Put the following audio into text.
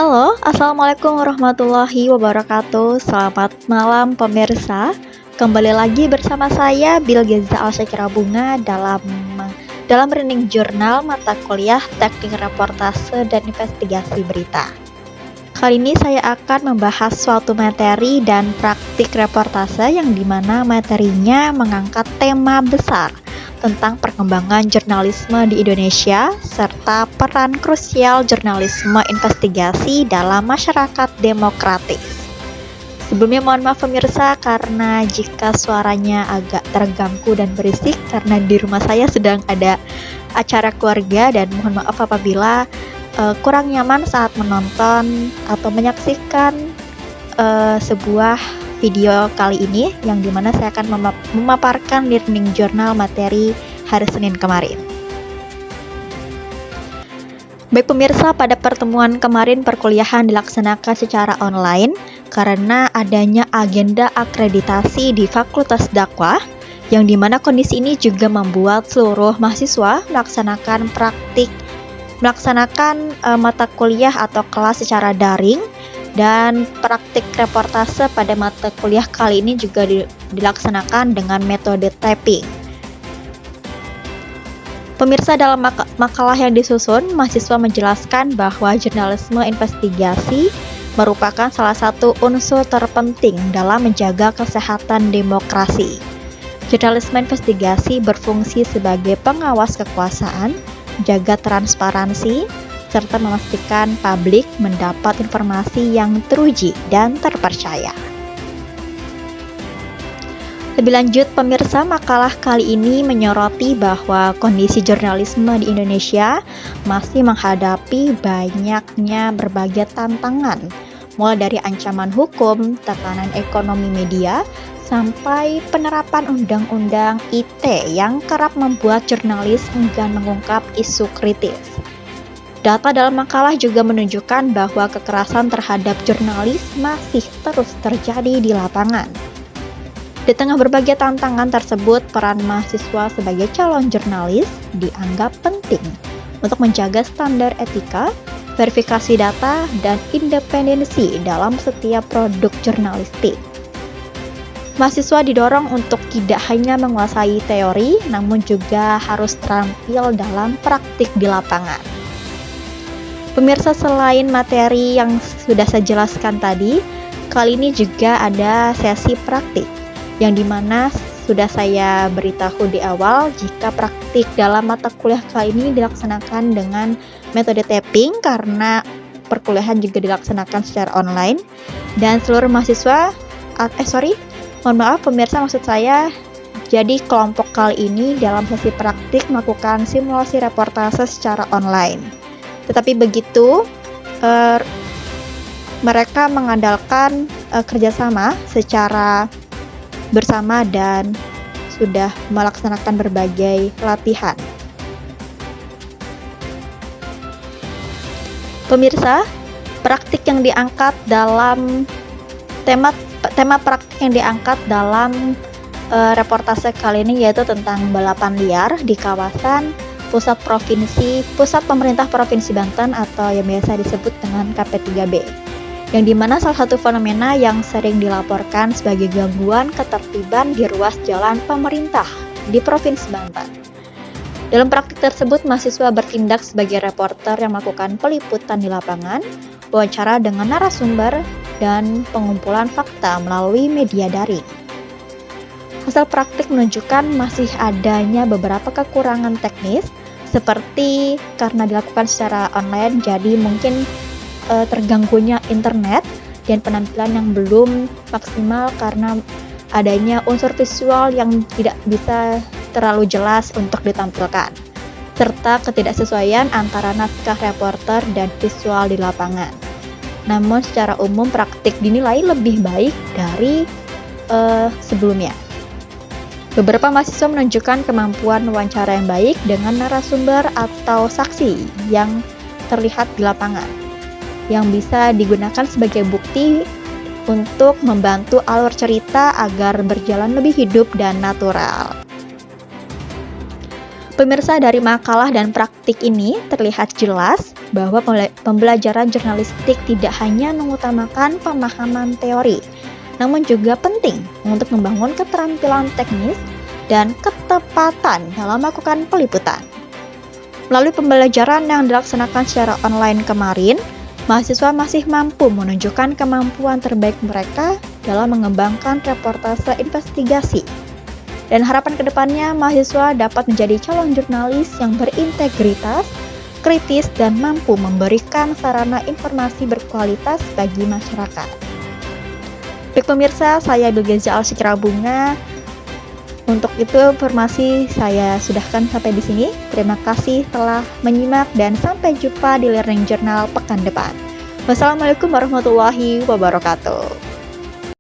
Halo, assalamualaikum warahmatullahi wabarakatuh. Selamat malam pemirsa. Kembali lagi bersama saya Bilgeza Alsyakira Bunga dalam Reading Journal mata kuliah Teknik Reportase dan Investigasi Berita. Kali ini saya akan membahas suatu materi dan praktik reportase yang dimana materinya mengangkat tema besar tentang perkembangan jurnalisme di Indonesia serta peran krusial jurnalisme investigasi dalam masyarakat demokratis. Sebelumnya mohon maaf pemirsa karena jika suaranya agak terganggu dan berisik karena di rumah saya sedang ada acara keluarga, dan mohon maaf apabila kurang nyaman saat menonton atau menyaksikan sebuah video kali ini yang dimana saya akan memaparkan learning journal materi hari Senin kemarin. Baik pemirsa, pada pertemuan kemarin perkuliahan dilaksanakan secara online karena adanya agenda akreditasi di Fakultas Dakwah, yang dimana kondisi ini juga membuat seluruh mahasiswa melaksanakan mata kuliah atau kelas secara daring. Dan praktik reportase pada mata kuliah kali ini juga dilaksanakan dengan metode typing. Pemirsa, dalam makalah yang disusun, mahasiswa menjelaskan bahwa jurnalisme investigasi merupakan salah satu unsur terpenting dalam menjaga kesehatan demokrasi. Jurnalisme investigasi berfungsi sebagai pengawas kekuasaan, jaga transparansi, serta memastikan publik mendapat informasi yang teruji dan terpercaya. Lebih lanjut pemirsa, makalah kali ini menyoroti bahwa kondisi jurnalisme di Indonesia masih menghadapi banyaknya berbagai tantangan, mulai dari ancaman hukum, tekanan ekonomi media, sampai penerapan undang-undang ITE yang kerap membuat jurnalis enggan mengungkap isu kritis. Data dalam makalah juga menunjukkan bahwa kekerasan terhadap jurnalis masih terus terjadi di lapangan. Di tengah berbagai tantangan tersebut, peran mahasiswa sebagai calon jurnalis dianggap penting untuk menjaga standar etika, verifikasi data, dan independensi dalam setiap produk jurnalistik. Mahasiswa didorong untuk tidak hanya menguasai teori, namun juga harus terampil dalam praktik di lapangan. Pemirsa, selain materi yang sudah saya jelaskan tadi, kali ini juga ada sesi praktik, yang dimana sudah saya beritahu di awal jika praktik dalam mata kuliah kali ini dilaksanakan dengan metode tapping karena perkuliahan juga dilaksanakan secara online, dan seluruh mahasiswa, mohon maaf pemirsa, maksud saya, jadi kelompok kali ini dalam sesi praktik melakukan simulasi reportase secara online. Tetapi begitu, mereka mengandalkan kerjasama secara bersama dan sudah melaksanakan berbagai latihan. Pemirsa, praktik yang diangkat dalam tema praktik yang diangkat dalam reportase kali ini yaitu tentang balapan liar di kawasan Pusat Pemerintah Provinsi Banten atau yang biasa disebut dengan KP3B, yang dimana salah satu fenomena yang sering dilaporkan sebagai gangguan ketertiban di ruas jalan pemerintah di Provinsi Banten. Dalam praktik tersebut, mahasiswa bertindak sebagai reporter yang melakukan peliputan di lapangan, wawancara dengan narasumber, dan pengumpulan fakta melalui media daring. Hasil praktik menunjukkan masih adanya beberapa kekurangan teknis, seperti karena dilakukan secara online, jadi mungkin terganggunya internet dan penampilan yang belum maksimal karena adanya unsur visual yang tidak bisa terlalu jelas untuk ditampilkan, serta ketidaksesuaian antara naskah reporter dan visual di lapangan. Namun secara umum praktik dinilai lebih baik dari sebelumnya. Beberapa mahasiswa menunjukkan kemampuan wawancara yang baik dengan narasumber atau saksi yang terlihat di lapangan, yang bisa digunakan sebagai bukti untuk membantu alur cerita agar berjalan lebih hidup dan natural. Pemirsa, dari makalah dan praktik ini terlihat jelas bahwa pembelajaran jurnalistik tidak hanya mengutamakan pemahaman teori, namun juga penting untuk membangun keterampilan teknis dan ketepatan dalam melakukan peliputan. Melalui pembelajaran yang dilaksanakan secara online kemarin, mahasiswa masih mampu menunjukkan kemampuan terbaik mereka dalam mengembangkan reportase investigasi. Dan harapan kedepannya, mahasiswa dapat menjadi calon jurnalis yang berintegritas, kritis, dan mampu memberikan sarana informasi berkualitas bagi masyarakat. Baik pemirsa, saya Bilgeza Al-Sikrabunga. Untuk itu informasi saya sudahkan sampai di sini. Terima kasih telah menyimak dan sampai jumpa di Learning Journal pekan depan. Wassalamualaikum warahmatullahi wabarakatuh.